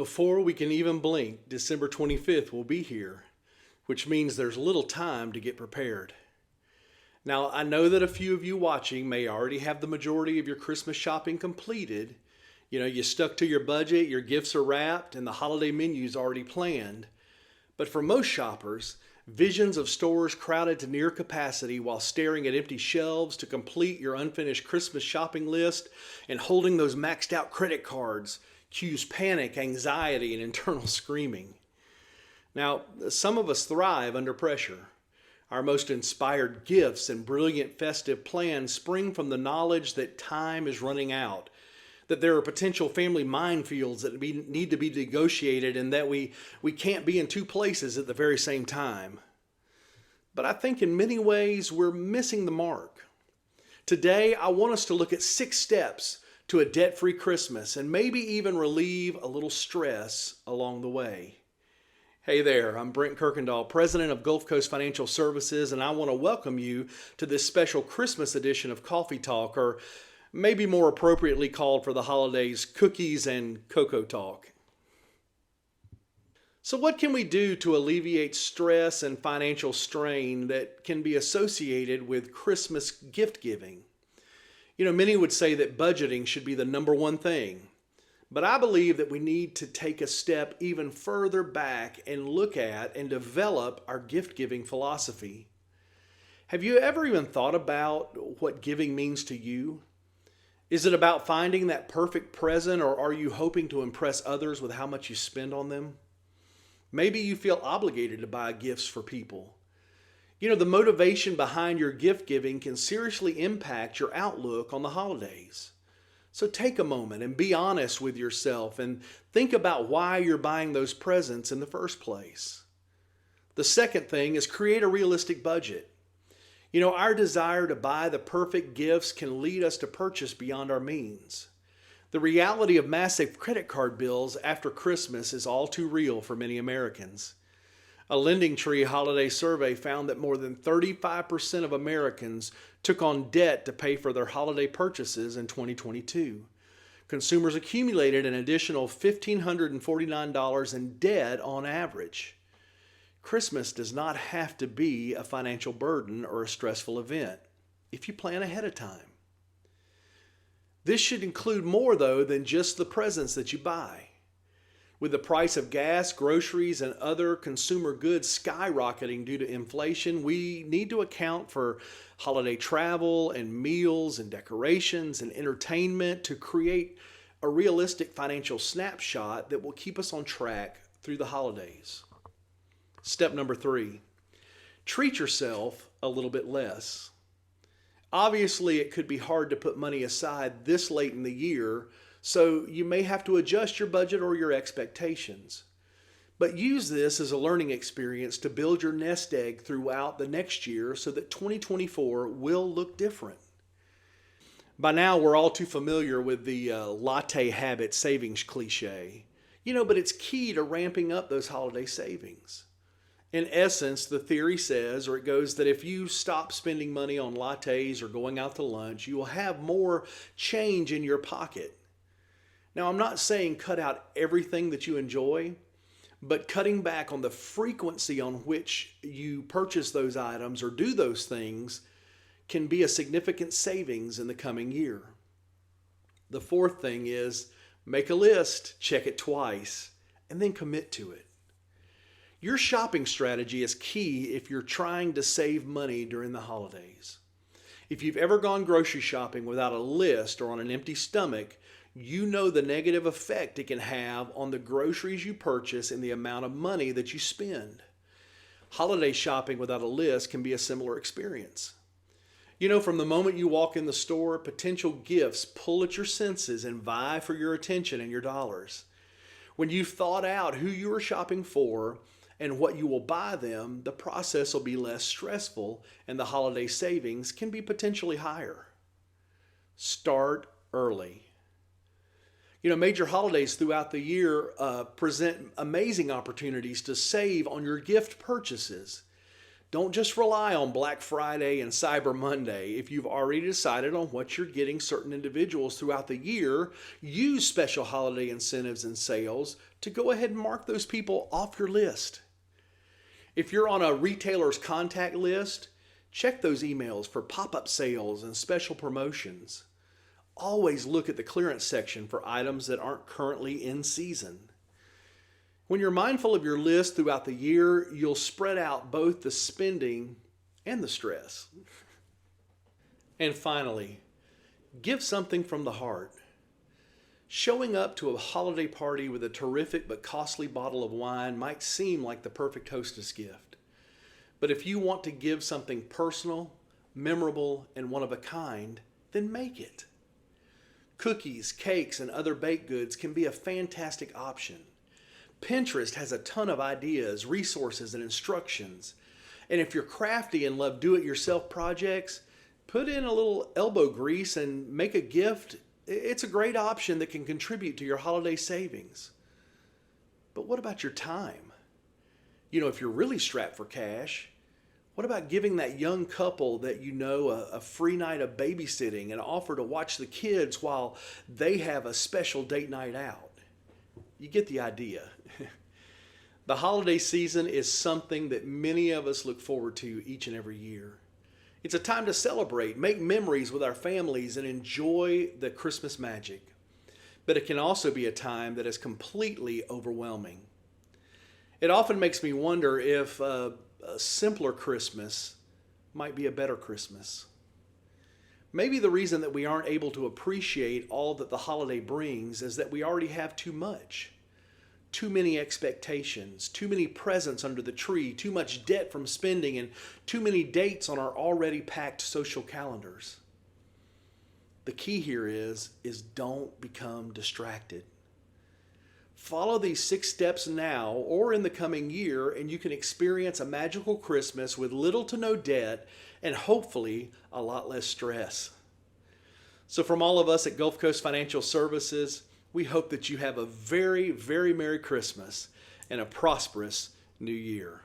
Before we can even blink, December 25th will be here, which means there's little time to get prepared. Now, I know that a few of you watching may already have the majority of your Christmas shopping completed. You stuck to your budget, your gifts are wrapped, and the holiday menu's already planned. But for most shoppers, visions of stores crowded to near capacity while staring at empty shelves to complete your unfinished Christmas shopping list and holding those maxed out credit cards cues panic, anxiety, and internal screaming. Now, some of us thrive under pressure. Our most inspired gifts and brilliant festive plans spring from the knowledge that time is running out, that there are potential family minefields that need to be negotiated, and that we can't be in two places at the very same time. But I think in many ways we're missing the mark. Today, I want us to look at 6 steps to a debt-free Christmas and maybe even relieve a little stress along the way. Hey there, I'm Brent Kuykendall, president of GulfCoast Financial Services, and I want to welcome you to this special Christmas edition of Coffee Talk, or maybe more appropriately called for the holidays, Cookies and Cocoa Talk. So what can we do to alleviate stress and financial strain that can be associated with Christmas gift giving? Many would say that budgeting should be the number one thing, but I believe that we need to take a step even further back and look at and develop our gift giving philosophy. Have you ever even thought about what giving means to you? Is it about finding that perfect present, or are you hoping to impress others with how much you spend on them? Maybe you feel obligated to buy gifts for people. The motivation behind your gift giving can seriously impact your outlook on the holidays. So take a moment and be honest with yourself and think about why you're buying those presents in the first place. The second thing is create a realistic budget. Our desire to buy the perfect gifts can lead us to purchase beyond our means. The reality of massive credit card bills after Christmas is all too real for many Americans. A LendingTree holiday survey found that more than 35% of Americans took on debt to pay for their holiday purchases in 2022. Consumers accumulated an additional $1,549 in debt on average. Christmas does not have to be a financial burden or a stressful event if you plan ahead of time. This should include more, though, than just the presents that you buy. With the price of gas, groceries, and other consumer goods skyrocketing due to inflation, we need to account for holiday travel and meals and decorations and entertainment to create a realistic financial snapshot that will keep us on track through the holidays. Step number 3, treat yourself a little bit less. Obviously, it could be hard to put money aside this late in the year, so you may have to adjust your budget or your expectations. But use this as a learning experience to build your nest egg throughout the next year so that 2024 will look different. By now, we're all too familiar with the latte habit savings cliche, but it's key to ramping up those holiday savings. In essence, the theory says, or it goes, that if you stop spending money on lattes or going out to lunch, you will have more change in your pocket. Now, I'm not saying cut out everything that you enjoy, but cutting back on the frequency on which you purchase those items or do those things can be a significant savings in the coming year. The fourth thing is make a list, check it twice, and then commit to it. Your shopping strategy is key if you're trying to save money during the holidays. If you've ever gone grocery shopping without a list or on an empty stomach, you know the negative effect it can have on the groceries you purchase and the amount of money that you spend. Holiday shopping without a list can be a similar experience. From the moment you walk in the store, potential gifts pull at your senses and vie for your attention and your dollars. When you've thought out who you are shopping for and what you will buy them, the process will be less stressful and the holiday savings can be potentially higher. Start early. Major holidays throughout the year present amazing opportunities to save on your gift purchases. Don't just rely on Black Friday and Cyber Monday. If you've already decided on what you're getting certain individuals throughout the year, use special holiday incentives and sales to go ahead and mark those people off your list. If you're on a retailer's contact list, check those emails for pop-up sales and special promotions. Always look at the clearance section for items that aren't currently in season. When you're mindful of your list throughout the year, you'll spread out both the spending and the stress. And finally, give something from the heart. Showing up to a holiday party with a terrific but costly bottle of wine might seem like the perfect hostess gift. But if you want to give something personal, memorable, and one of a kind, then make it. Cookies, cakes, and other baked goods can be a fantastic option. Pinterest has a ton of ideas, resources, and instructions. And if you're crafty and love do-it-yourself projects, put in a little elbow grease and make a gift. It's a great option that can contribute to your holiday savings. But what about your time? If you're really strapped for cash, what about giving that young couple that you know a free night of babysitting and offer to watch the kids while they have a special date night out? You get the idea. The holiday season is something that many of us look forward to each and every year. It's a time to celebrate, make memories with our families, and enjoy the Christmas magic. But it can also be a time that is completely overwhelming. It often makes me wonder if a simpler Christmas might be a better Christmas. Maybe the reason that we aren't able to appreciate all that the holiday brings is that we already have too much. Too many expectations, too many presents under the tree, too much debt from spending, and too many dates on our already packed social calendars. The key here is don't become distracted. Follow these 6 steps now or in the coming year, and you can experience a magical Christmas with little to no debt and hopefully a lot less stress. So from all of us at GulfCoast Financial Services, we hope that you have a very, very Merry Christmas and a prosperous New Year.